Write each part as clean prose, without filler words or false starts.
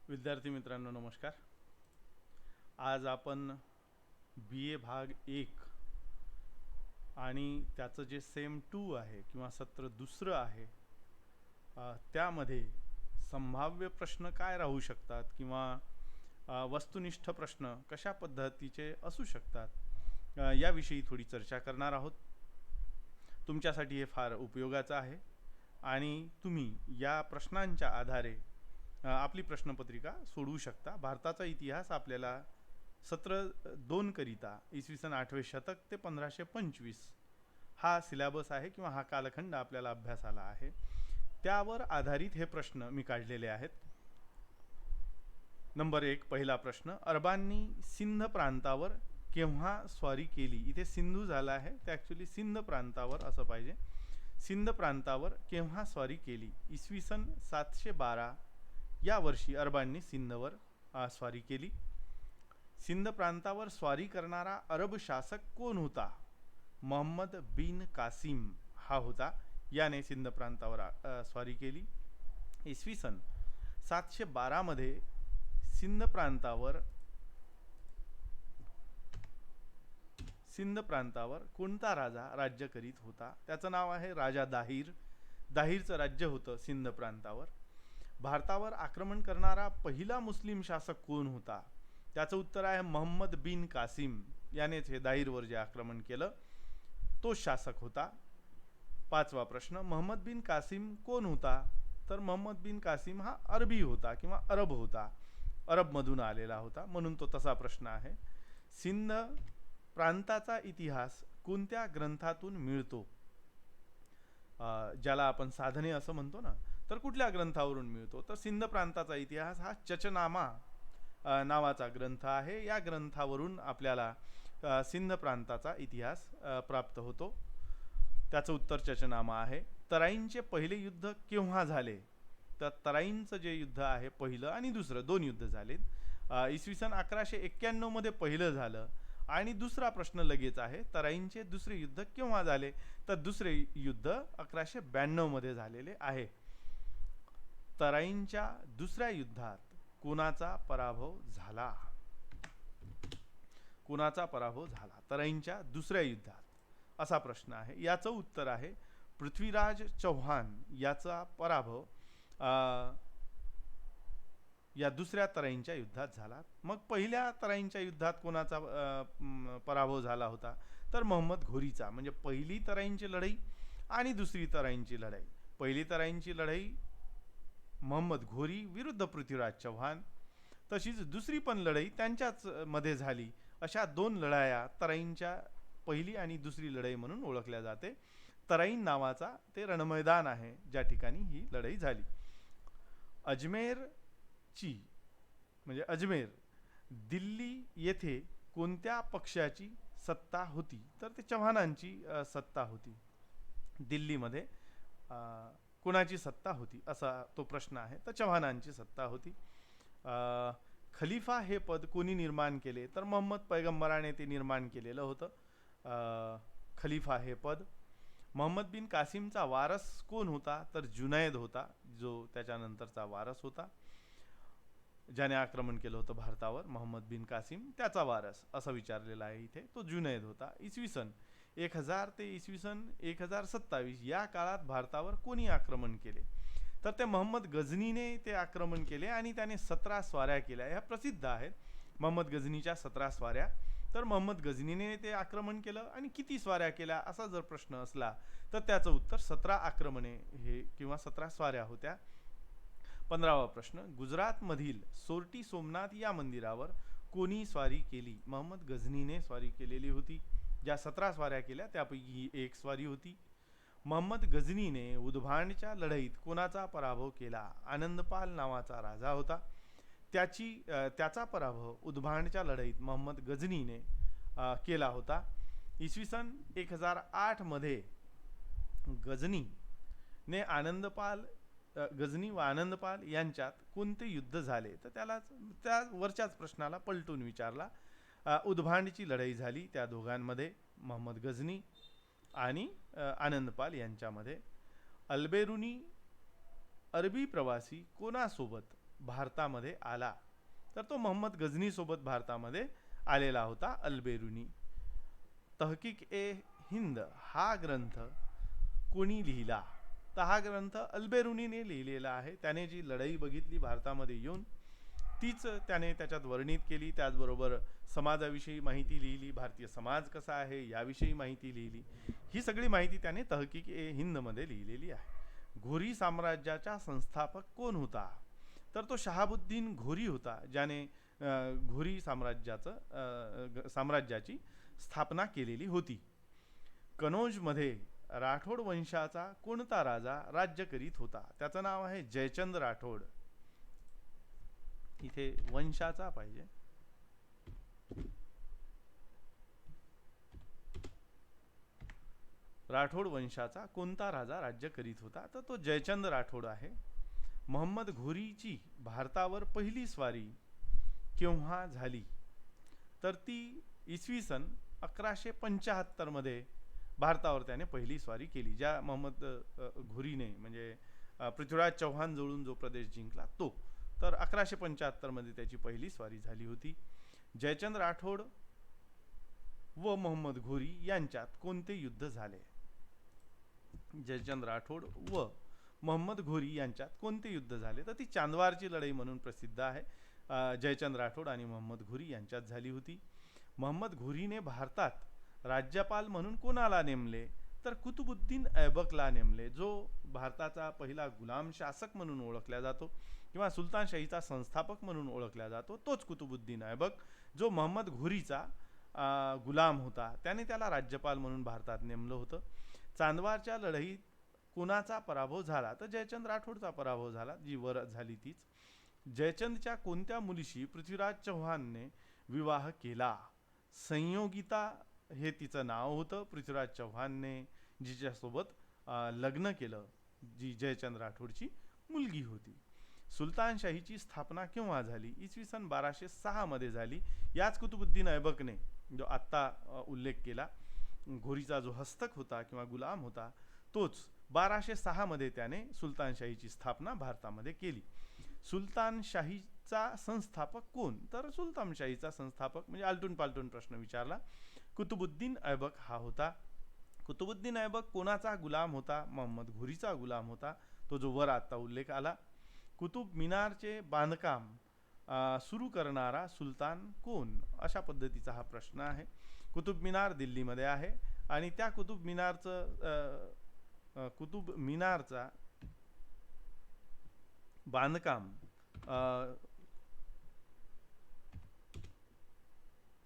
विद्यार्थी मित्रांनो नमस्कार. आज आपण BA भाग 1 आणि त्याचं जे सेम 2 आहे किंवा सत्र दुसरं आहे त्यामध्ये संभाव्य प्रश्न काय राहू शकतात किंवा वस्तुनिष्ठ प्रश्न कशा पद्धतीचे असू शकतात याविषयी थोडी चर्चा करणार आहोत. तुमच्यासाठी हे फार उपयोगाचं आहे आणि तुम्ही या प्रश्नांच्या आधारे आपली प्रश्नपत्रिका सोडवू शकता. भारताचा इतिहास आपल्याला सत्र 2 करिता इसवी सन 8वे शतक ते 1525 हा सिलेबस आहे किंवा हा कालखंड आपल्याला अभ्यासाला आहे. त्यावर आधारित हे प्रश्न मी काढलेले आहेत. नंबर 1 पहिला प्रश्न, अरबांनी सिंध प्रांतावर केव्हा स्वारी केली? इथे सिंधू झाला आहे, ते ॲक्च्युली सिंध प्रांतावर असं पाहिजे. सिंध प्रांतावर केव्हा स्वारी केली? इसवी सन 712 या वर्षी अरबांनी सिंधवर स्वारी केली. सिंध प्रांतावर स्वारी करणारा अरब शासक कोण होता? मोहम्मद बिन कासिम हा होता. याने सिंध प्रांतावर स्वारी केली. इसवी सन 712 मध्ये सिंध प्रांतावर कोणता राजा राज्य करीत होता? त्याचं नाव आहे राजा दाहिर. दाहिरचं राज्य होतं सिंध प्रांतावर. भारतावर आक्रमण करणारा पहिला मुस्लिम शासक कोण होता? त्याचं उत्तर आहे मोहम्मद बिन कासिम. यानेच हे दाहिरवर जे आक्रमण केलं तो शासक होता. पाचवा प्रश्न, मोहम्मद बिन कासिम कोण होता? तर मोहम्मद बिन कासिम हा अरबी होता किंवा अरब होता, अरबमधून आलेला होता, म्हणून तो तसा प्रश्न आहे. सिंध प्रांताचा इतिहास कोणत्या ग्रंथातून मिळतो? ज्याला आपण साधने असं म्हणतो ना, तर कुठल्या ग्रंथावरून मिळतो? तर सिंध प्रांताचा इतिहास हा चचनामा नावाचा ग्रंथ आहे. या ग्रंथावरून आपल्याला सिंध प्रांताचा इतिहास प्राप्त होतो. त्याचं उत्तर चचनामा आहे. तराईंचे पहिले युद्ध केव्हा झाले? तर तराईंचं जे युद्ध आहे पहिलं आणि दुसरं दोन युद्ध झालेत. इसवी सन 1191 मध्ये पहिलं झालं आणि दुसरा प्रश्न लगेच आहे, तराईंचे दुसरे युद्ध केव्हा झाले? तर दुसरे युद्ध 1192 मध्ये झालेले आहे. तराईंच्या दुसऱ्या युद्धात कोणाचा पराभव झाला? कोणाचा पराभव झाला तराईंच्या दुसऱ्या युद्धात? असा प्रश्न आहे. याचं उत्तर आहे पृथ्वीराज चौहान याचा पराभव या दुसऱ्या तराईंच्या युद्धात झाला. मग पहिल्या तराईंच्या युद्धात कोणाचा पराभव झाला होता? तर मोहम्मद घोरीचा. म्हणजे पहिली तराईंची लढाई आणि दुसरी तराईंची लढाई. पहिली तराईंची लढाई मोहम्मद घोरी विरुद्ध पृथ्वीराज चौहान, तशीच दुसरी पण लढाई त्यांच्याच मध्ये झाली. अशा दोन लढाया तराईंच्या पहिली आणि दुसरी लढाई म्हणून ओळखल्या जाते. तराईन नावाचा ते रणमैदान आहे ज्या ठिकाणी ही लढाई झाली. अजमेर दिल्ली येथे कोणत्या पक्षाची सत्ता होती? तर ते चव्हाणांची सत्ता होती. दिल्लीमध्ये कोणाची सत्ता होती असा तो प्रश्न आहे. तर चव्हाणांची सत्ता होती. खलिफा हे पद कोणी निर्माण केले? तर मोहम्मद पैगंबराने ते निर्माण केलेलं होतं खलिफा हे पद. मोहम्मद बिन कासिमचा वारस कोण होता? तर जुनैद होता, जो त्याच्यानंतरचा वारस होता, ज्याने आक्रमण केलं होतं भारतावर. मोहम्मद बिन कासिम त्याचा वारस असं विचारलेला आहे इथे, तो जुनैद होता. इसवी सन 1000 ते इसवी सन 1027 या काळात भारतावर कोणी आक्रमण केले? तर ते मोहम्मद गझनीने ते आक्रमण केले आणि त्याने 17 स्वाऱ्या केल्या. ह्या प्रसिद्ध आहेत मोहम्मद गझनीच्या 17 स्वाऱ्या. तर मोहम्मद गझनीने ते आक्रमण केलं आणि किती स्वाऱ्या केल्या असा जर प्रश्न असला तर त्याचं उत्तर 17 आक्रमणे हे किंवा 17 स्वाऱ्या होत्या. 15वा प्रश्न, गुजरातमधील सोरटी सोमनाथ या मंदिरावर कोणी स्वारी केली? मोहम्मद गझनीने स्वारी केलेली होती. ज्या 17 स्वाऱ्या केल्या त्यापैकी ही एक स्वारी होती. मोहम्मद गझनीने उदभांडच्या लढाईत कोणाचा पराभव केला? आनंदपाल नावाचा राजा होता. त्याचा पराभव उदभांडच्या लढाईत मोहम्मद गझनीने केला होता. इसवी सन 1008 मध्ये गझनी व आनंदपाल यांच्यात कोणते युद्ध झाले? तर त्या वरच्याच प्रश्नाला पलटून विचारला. उदभांडची लढाई झाली त्या दोघांमध्ये, मोहम्मद गझनी आणि आनंदपाल यांच्यामध्ये. अल्बेरुनी अरबी प्रवासी कोणासोबत भारतामध्ये आला, तर तो मोहम्मद गझनी सोबत भारतामध्ये आलेला होता. अल्बेरुनी. तहकीक ए हिंद हा ग्रंथ कोणी लिहिला? तर हा ग्रंथ अल्बेरुनीने लिहिलेला आहे. त्याने जी लढाई बघितली भारतामध्ये येऊन, तीच त्याने त्याच्यात वर्णित केली. त्याचबरोबर समाजाविषयी माहिती लिहिली, भारतीय समाज कसा आहे याविषयी माहिती लिहिली. ही सगळी माहिती त्याने तहकीक ए हिंदमध्ये लिहिलेली आहे. घोरी साम्राज्याचा संस्थापक कोण होता? तर तो शहाबुद्दीन घोरी होता, ज्याने घोरी साम्राज्याची स्थापना केलेली होती. कनौजमध्ये राठोड वंशाचा कोणता राजा राज्य करीत होता? त्याचं नाव आहे जयचंद राठोड. इथे वंशाचा पाहिजे. राठोड वंशाचा कोणता राजा राज्य करीत होता? तर तो जयचंद राठोड आहे. मोहम्मद घोरीची भारतावर पहिली स्वारी केव्हा झाली? तर ती इसवी सन 1175 मध्ये भारतावर त्याने पहिली स्वारी केली. ज्या मोहम्मद घोरीने म्हणजे पृथ्वीराज चव्हाण जवळून जो प्रदेश जिंकला तो. तर 1175 मध्ये त्याची पहिली स्वारी झाली होती. जयचंद राठोड व मोहम्मद घोरी यांच्यात कोणते युद्ध झाले? जयचंद राठोड व मोहम्मद घोरी यांच्यात कोणते युद्ध झाले? तर ती चांदवारची लढाई म्हणून प्रसिद्ध आहे. जयचंद राठोड आणि मोहम्मद घोरी यांच्यात झाली होती. मोहम्मद घोरीने भारतात राज्यपाल म्हणून कोणाला नेमले? तर कुतुबुद्दीन ऐबकला नेमले, जो भारताचा पहिला गुलाम शासक म्हणून ओळखला जातो किंवा सुलतानशाहीचा संस्थापक म्हणून ओळखला जातो. तोच कुतुबुद्दीन ऐबक, जो मोहम्मद घोरीचा गुलाम होता. त्याने त्याला राज्यपाल म्हणून भारतात नेमलं होतं. चांदवारच्या लढाईत कोणाचा पराभव झाला? तर जयचंद राठोडचा पराभव झाला, जी वर झाली तीच. जयचंदच्या कोणत्या मुलीशी पृथ्वीराज चव्हाणने विवाह केला? संयोगिता हे तिचं नाव होतं. पृथ्वीराज चव्हाणने जिच्यासोबत लग्न केलं, जी जयचंद राठोडची मुलगी होती. सुलतानशाहीची स्थापना केव्हा झाली? इसवी सन 1206 मध्ये झाली. याच कुतुबुद्दीन ऐबकने जो आत्ता उल्लेख केला, घोरीचा जो हस्तक होता किंवा गुलाम होता, तोच 1206 मध्ये त्याने सुलतानशाहीची स्थापना भारतामध्ये केली. सुलतानशाहीचा संस्थापक कोण? तर सुलतानशाहीचा संस्थापक म्हणजे आलटून पालटून प्रश्न विचारला. कुतुबुद्दीन ऐबक हा होता. कुतुबुद्दीन ऐबक कोणाचा गुलाम होता? मोहम्मद घोरीचा गुलाम होता, तो जो वर आता उल्लेख आला. कुतुब मिनारचे बांधकाम सुरू करणारा सुलतान कोण? अशा पद्धतीचा हा प्रश्न आहे. कुतुब मिनार दिल्लीमध्ये आहे आणि त्या कुतुब मिनारचा बांधकाम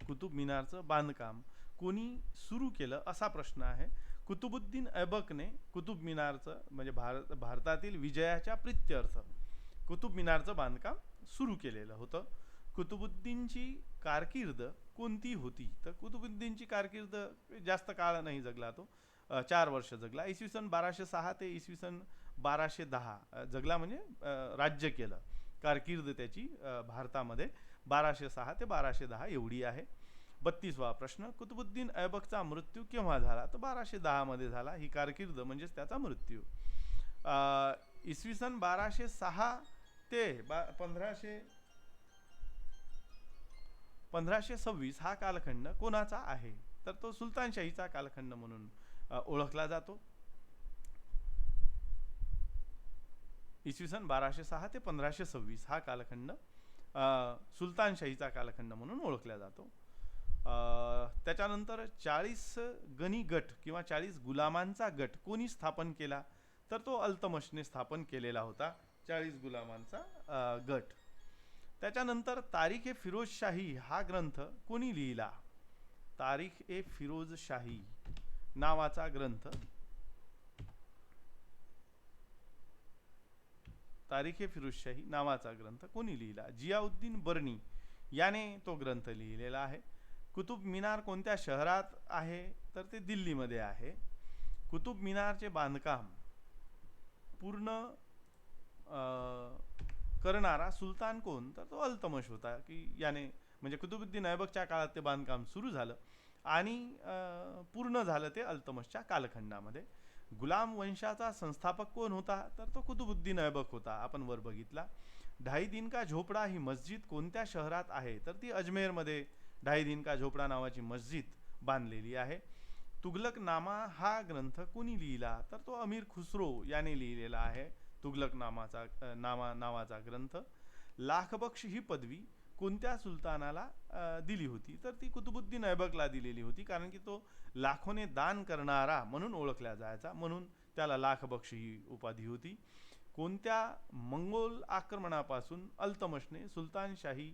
कुतुब मिनारचं बांधकाम कोणी सुरू केलं असा प्रश्न आहे. कुतुबुद्दीन ऐबकने कुतुब मिनारचं म्हणजे भारतातील विजयाच्या प्रीत्यर्थ कुतुब मिनारचं बांधकाम सुरू केलेलं होतं. कुतुबुद्दीनची कारकीर्द कोणती होती? तर कुतुबुद्दीनची कारकीर्द जास्त काळ नाही जगला तो, 4 वर्ष जगला. इसवी सन 1206 ते इसवी सन 1210 जगला, म्हणजे राज्य केलं. कारकीर्द त्याची भारतामध्ये 1206 ते 1210 एवढी आहे. 32वा प्रश्न, कुतुबुद्दीन ऐबकचा मृत्यू केव्हा झाला? तर 1210 मध्ये झाला. ही कारकीर्द म्हणजेच त्याचा मृत्यू. इसवी सन 1206 ते 1526 हा कालखंड कोणाचा आहे? तर तो सुलतानशाहीचा कालखंड म्हणून ओळखला जातो. इसवी सन 1206 ते 1526 हा कालखंड सुलतानशाहीचा कालखंड म्हणून ओळखला जातो. त्याच्यानंतर 40 गणी गट किंवा 40 गुलामांचा गट कोणी स्थापन केला? तर तो अल्तमशने स्थापन केलेला होता, 40 गुलामांचा गट. त्याच्यानंतर तारीख ए फिरोजशाही हा ग्रंथ कोणी लिहिला? तारीख ए फिरोजशाही नावाचा ग्रंथ, तारीख ए फिरोजशाही नावाचा ग्रंथ कोणी लिहिला? जियाउद्दीन बर्नी याने तो ग्रंथ लिहिलेला आहे. कुतुब मिनार कोणत्या शहरात आहे? तर ते दिल्लीमध्ये आहे. कुतुब मिनारचे बांधकाम पूर्ण करणारा सुलतान कोण? तर तो अल्तमश होता, की याने म्हणजे कुतुबुद्दीन ऐबकच्या काळात ते बांधकाम सुरू झालं आणि पूर्ण झालं ते अल्तमशच्या कालखंडामध्ये. गुलाम वंशाचा संस्थापक कोण होता? तर तो कुतुबुद्दीन ऐबक होता, आपण वर बघितला. ढाई दिन का झोपडा ही मस्जिद कोणत्या शहरात आहे? तर ती अजमेरमध्ये ढाई दिन का झोपडा नावाची मस्जिद बांधलेली आहे. तुघलकनामा हा ग्रंथ कुणी लिहिला? तर तो अमीर खुसरो याने लिहिलेला आहे तुघलक नावाचा ग्रंथ. लाखबक्ष ही पदवी कोणत्या सुलतानाला दिली होती? तर ती कुतुबुद्दीन ऐबकला दिलेली होती, कारण की तो लाखोने दान करणारा म्हणून ओळखला जायचा, म्हणून त्याला लाखबक्ष ही उपाधी होती. कोणत्या मंगोल आक्रमणापासून अल्तमशने सुलतानशाही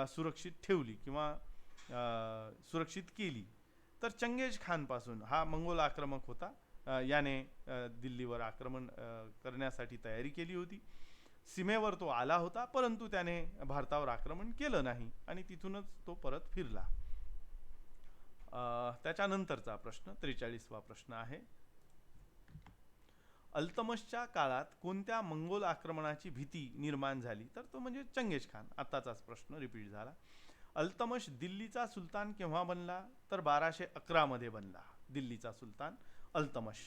सुरक्षित ठेवली किंवा सुरक्षित केली? तर चंगेज खान पासून. हा मंगोल आक्रमक होता, याने दिल्लीवर आक्रमण करण्यासाठी तयारी केली होती. सीमेवर तो आला होता, परंतु त्याने भारतावर आक्रमण केलं नाही आणि तिथूनच तो परत फिरला. त्याच्यानंतरचा प्रश्न 43वा प्रश्न आहे. अल्तमशच्या काळात कोणत्या मंगोल आक्रमणाची भीती निर्माण झाली? तर तो म्हणजे चंगेज खान. आत्ताचाच प्रश्न रिपीट झाला. अल्तमश दिल्लीचा सुलतान केव्हा बनला? तर 1211 मध्ये बनला दिल्लीचा सुलतान अल्तमश.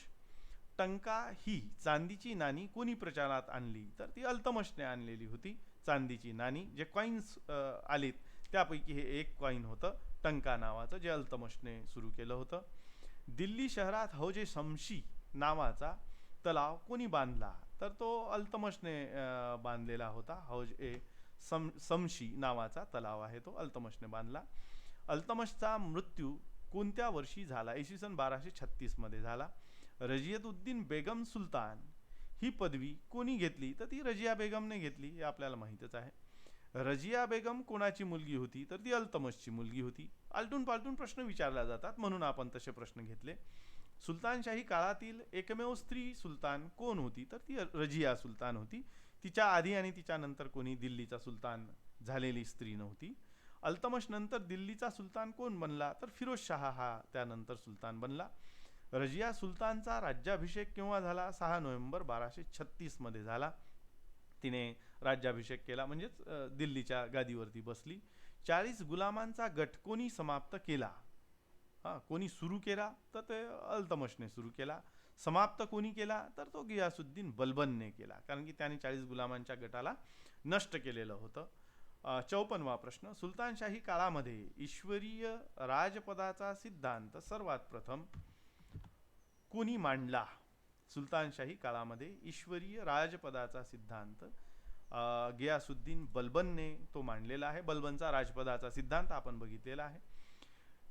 टंका ही चांदीची नाणी कोणी प्रचारात आणली? तर ती अल्तमशने आणलेली होती चांदीची नाणी. जे कॉइन्स आलेत त्यापैकी हे एक कॉइन होतं टंका नावाचं, जे अल्तमशने सुरू केलं होतं. दिल्ली शहरात हौजे शमशी नावाचा तलाव कोणी बांधला? तर तो अल्तमशने बांधलेला होता. हौज ए समशी नावाचा तलाव आहे, तो अल्तमशने बांधला. अल्तमशचा मृत्यू कोणत्या वर्षी झाला? इसवी सन 1236 मध्ये झाला. रजियतुद्दीन बेगम सुलतान ही पदवी कोणी घेतली? तर ती रजिया बेगमने घेतली, हे आपल्याला माहीतच आहे. रजिया बेगम कोणाची मुलगी होती? तर ती अल्तमशची मुलगी होती. आलटून पालटून प्रश्न विचारले जातात, म्हणून आपण तसे प्रश्न घेतले. सुलतानशाही काळातील एकमेव स्त्री सुलतान कोण होती? तर ती रजिया सुलतान होती. तिच्या आधी आणि तिच्या नंतर कोणी दिल्लीचा सुलतान झालेली स्त्री नव्हती. अल्तमश नंतर दिल्लीचा सुलतान कोण बनला? तर फिरोज शाह हा त्यानंतर सुलतान बनला. रजिया सुलतानचा राज्याभिषेक केव्हा झाला? 6 नोव्हेंबर 1236 मध्ये झाला. तिने राज्याभिषेक केला, म्हणजेच दिल्लीच्या गादीवरती बसली. 40 गुलामांचा गट कोणी समाप्त केला? कोणी सुरू केला? तर ते अल्तमशने सुरू केला. समाप्त कोणी केला? तर तो गियासुद्दीन बलबनने केला, कारण की त्याने 40 गुलामांच्या गटाला नष्ट केलेलं होतं. 54वा प्रश्न. सुलतानशाही काळामध्ये ईश्वरीय राजपदाचा सिद्धांत सर्वात प्रथम कोणी मांडला? सुलतानशाही काळामध्ये ईश्वरीय राजपदाचा सिद्धांत गियासुद्दीन बलबनने तो मांडलेला आहे. बलबनचा राजपदाचा सिद्धांत आपण बघितलेला आहे.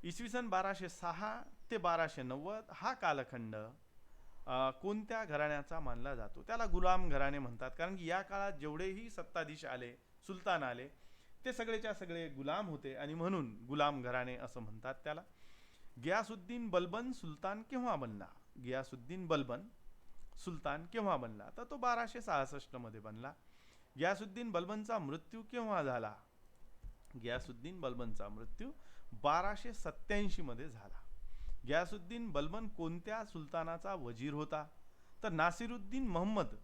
इसवी सन 1206 ते 1290 हा कालखंड कोणत्या घराण्याचा मानला जातो? त्याला गुलाम घराणे म्हणतात, कारण की या काळात जेवढेही सत्ताधीश आले, सुलतान आले, ते सगळेच्या सगळे गुलाम होते आणि म्हणून गुलाम घराणे असं म्हणतात त्याला. गियासुद्दीन बलबन सुलतान केव्हा बनला? गियासुद्दीन बलबन सुलतान केव्हा बनला? तर तो 1266 मध्ये बनला. गियासुद्दीन बलबनचा मृत्यू केव्हा झाला? गियासुद्दीन बलबनचा मृत्यू 1287 मध्ये झाला. गियासुद्दीन बलबन कोणत्या सुलतानाचा वजीर होता? तर नासिरुद्दीन मोहम्मद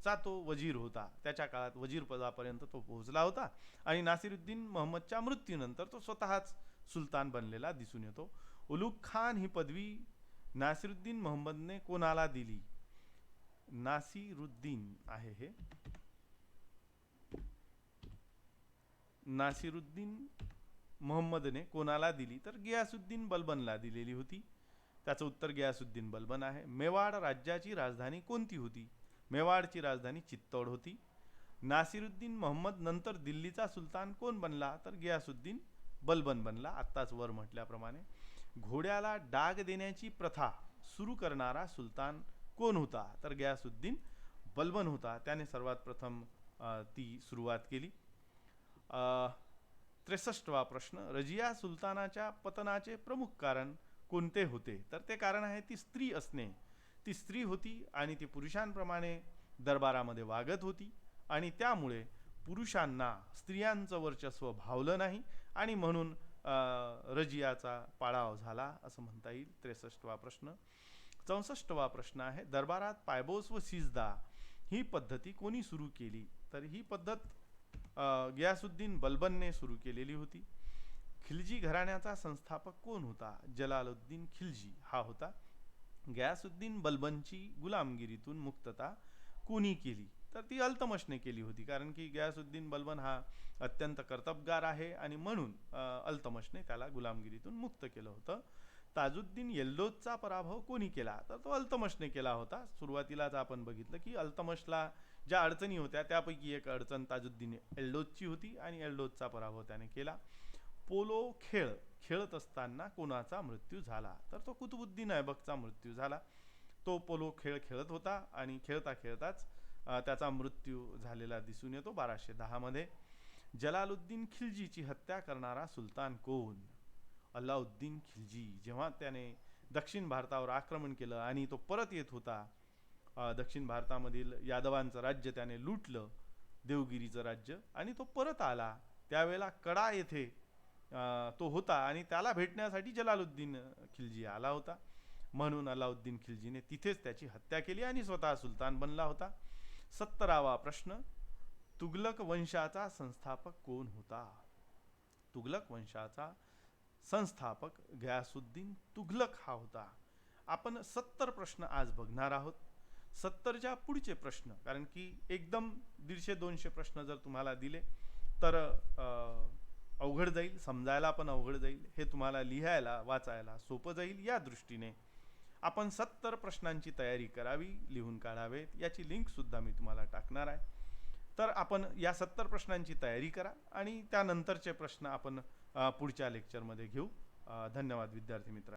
चा तो वजीर होता. त्याच्या काळात वजीर पदापर्यंत तो पोहोचला होता आणि नासिरुद्दीन मोहम्मदच्या मृत्यूनंतर तो स्वतःच सुलतान बनलेला दिसून येतो. उलुग खान ही पदवी नासिरुद्दीन मोहम्मदने कोणाला दिली? नासिरुद्दीन आहे हे, नासिरुद्दीन मोहम्मदने कोणाला दिली? तर गियासुद्दीन बलबनला दिलेली होती. त्याचं उत्तर गियासुद्दीन बलबन आहे. मेवाड राज्याची राजधानी कोणती होती? मेवाडची राजधानी चित्तौड होती. नासिरुद्दीन मोहम्मद नंतर दिल्लीचा सुलतान कोण बनला? तर गियासुद्दीन बलबन बनला, आत्ताच वर म्हटल्याप्रमाणे. घोड्याला डाग देण्याची प्रथा सुरू करणारा सुलतान कोण होता? तर गियासुद्दीन बलबन होता. त्याने सर्वात प्रथम ती सुरुवात केली. 63वा प्रश्न. रजिया सुलतानाच्या पतनाचे प्रमुख कारण कोणते होते? तर ते कारण आहे ती स्त्री असणे. ती स्त्री होती आणि ती पुरुषांप्रमाणे दरबारामध्ये वागत होती आणि त्यामुळे पुरुषांना स्त्रियांचं वर्चस्व भावलं नाही आणि म्हणून रजियाचा पाडाव झाला असं म्हणता येईल. 63वा प्रश्न. 64वा प्रश्न आहे. दरबारात पायबोस व सिजदा ही पद्धती कोणी सुरू केली? तर ही पद्धत गियासुद्दीन बलबनने सुरू केलेली होती. खिलजी घराण्याचा संस्थापक कोण होता? जलालुद्दीन खिलजी हा होता. गियासुद्दीन बलबनची गुलामगिरीतून मुक्तता कोणी केली? तर ती अल्तमशने केली होती, कारण की गयासुद्दीन बलबन हा अत्यंत कर्तबगार आहे आणि म्हणून अल्तमशने त्याला गुलामगिरीतून मुक्त केलं होतं. ताजुद्दीन यल्दोजचा पराभव कोणी केला, तर तो अल्तमशने केला होता. सुरुवातीलाच आपण बघितलं की अल्तमशला ज्या अडचणी होत्या त्यापैकी एक अडचण ताजुद्दीन यल्दोजची होती आणि यल्दोजचा पराभव त्याने केला. पोलो खेळ खेळत असताना कोणाचा मृत्यू झाला, तर तो कुतुबुद्दीन ऐबकचा मृत्यू झाला. तो पोलो खेळ खेळत होता आणि खेळता खेळताच त्याचा मृत्यू झालेला दिसून येतो 1210 मध्ये. जलालुद्दीन खिल्जीची हत्या करणारा सुलतान कोण? अल्लाउद्दीन खिल्जी. जेव्हा त्याने दक्षिण भारतावर आक्रमण केलं आणि तो परत येत होता, दक्षिण भारतामधील यादवांचं राज्य त्याने लुटलं, देवगिरीचं राज्य, आणि तो परत आला. त्यावेळेला कडा येथे तो होता आणि त्याला भेटण्यासाठी जलालुद्दीन खिल्जी आला होता. म्हणून अलाउद्दीन खिल्जीने तिथेच त्याची हत्या केली आणि स्वतः सुलतान बनला होता. 70वा प्रश्न, तुघलक वंशाचा संस्थापक कोण होता? तुघलक वंशाचा संस्थापक गयासुद्दीन तुघलक हा होता. आपण 70 प्रश्न आज बघणार आहोत. 70च्या पुढचे प्रश्न, कारण की एकदम 150-200 प्रश्न जर तुम्हाला दिले तर अवघड जाईल, समजायला पण अवघड जाईल. हे तुम्हाला लिहायला वाचायला सोपं जाईल, या दृष्टीने आपण 70 प्रश्नांची तयारी करावी, लिहून काढावेत. याची लिंक सुद्धा मी तुम्हाला टाकणार आहे. तर आपण या 70 प्रश्नांची तयारी करा आणि त्यानंतरचे प्रश्न आपण पुढच्या लेक्चरमध्ये घेऊ. धन्यवाद विद्यार्थी मित्र.